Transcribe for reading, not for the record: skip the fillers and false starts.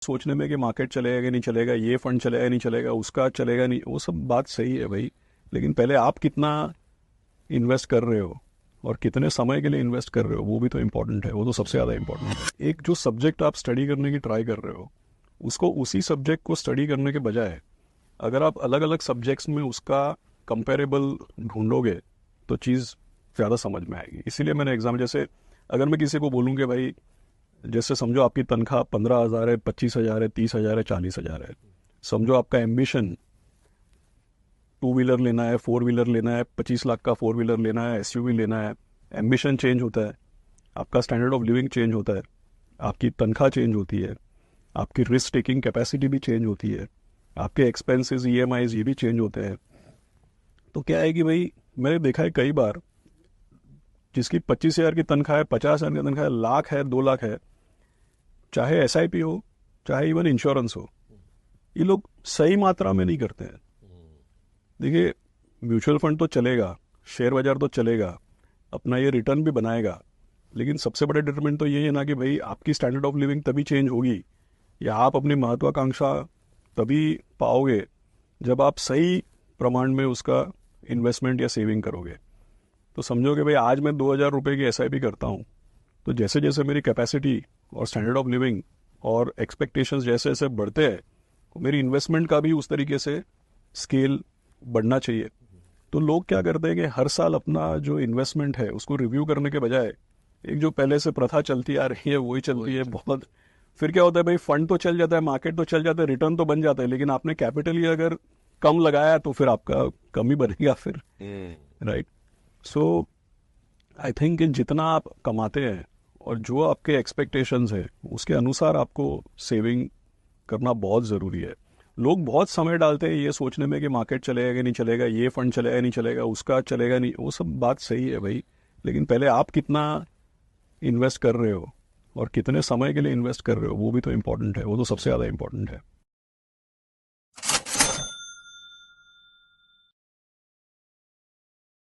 सोचने में कि मार्केट चलेगा कि नहीं चलेगा, ये फंड चलेगा नहीं चलेगा, उसका चलेगा नहीं, वो सब बात सही है भाई। लेकिन पहले आप कितना इन्वेस्ट कर रहे हो और कितने समय के लिए इन्वेस्ट कर रहे हो, वो भी तो इम्पोर्टेंट है। वो तो सबसे ज़्यादा इम्पोर्टेंट है। एक जो सब्जेक्ट आप स्टडी करने की ट्राई कर रहे हो, उसको उसी सब्जेक्ट को स्टडी करने के बजाय अगर आप अलग अलग सब्जेक्ट्स में उसका कंपेरेबल ढूंढोगे तो चीज़ ज़्यादा समझ में आएगी। इसीलिए मैंने एग्जाम, जैसे अगर मैं किसी को बोलूँ कि भाई, जैसे समझो आपकी तनख्वाह 15,000 है, 25,000 है, 30,000 है, 40,000 है। समझो आपका एम्बिशन 2 व्हीलर लेना है, 4 व्हीलर लेना है, 25 लाख का 4 व्हीलर लेना है, एसयूवी लेना है। एम्बिशन चेंज होता है, आपका स्टैंडर्ड ऑफ लिविंग चेंज होता है, आपकी तनख्वाह चेंज होती है, आपकी रिस्क टेकिंग कैपेसिटी भी चेंज होती है, आपके एक्सपेंसेस ईएमआईज ये भी चेंज होते हैं। तो क्या है कि भाई, मैंने देखा है कई बार, जिसकी 25,000 की तनख्वाह है, 50,000 की तनख्वाह है, लाख है, 2 लाख है, चाहे एसआईपी हो, चाहे इवन इंश्योरेंस हो, ये लोग सही मात्रा में नहीं करते हैं। देखिए, म्यूचुअल फंड तो चलेगा, शेयर बाजार तो चलेगा, अपना ये रिटर्न भी बनाएगा, लेकिन सबसे बड़ा डिटरमिनेंट तो यही है ना कि भाई आपकी स्टैंडर्ड ऑफ लिविंग तभी चेंज होगी, या आप अपनी महत्वाकांक्षा तभी पाओगे जब आप सही प्रमाण में उसका इन्वेस्टमेंट या सेविंग करोगे। तो समझो कि भाई आज मैं 2,000 रुपये की एसआईपी करता हूँ, तो जैसे जैसे मेरी कैपेसिटी और स्टैंडर्ड ऑफ लिविंग और एक्सपेक्टेशंस जैसे जैसे बढ़ते हैं, तो मेरी इन्वेस्टमेंट का भी उस तरीके से स्केल बढ़ना चाहिए। तो लोग क्या करते हैं कि हर साल अपना जो इन्वेस्टमेंट है उसको रिव्यू करने के बजाय एक जो पहले से प्रथा चलती आ रही है वही चलती है बहुत। फिर क्या होता है भाई, फंड तो चल जाता है, मार्केट तो चल जाता है, रिटर्न तो बन जाता है, लेकिन आपने कैपिटल ही अगर कम लगाया तो फिर आपका कम ही बनेगा फिर। राइट। सो आई थिंक कि जितना आप कमाते हैं और जो आपके एक्सपेक्टेशंस है उसके अनुसार आपको सेविंग करना बहुत ज़रूरी है। लोग बहुत समय डालते हैं ये सोचने में कि मार्केट चलेगा कि नहीं चलेगा, ये फंड चलेगा नहीं चलेगा, उसका चलेगा नहीं, वो सब बात सही है भाई। लेकिन पहले आप कितना इन्वेस्ट कर रहे हो और कितने समय के लिए इन्वेस्ट कर रहे हो, वो भी तो इम्पोर्टेंट है। वो तो सबसे ज़्यादा इम्पोर्टेंट है।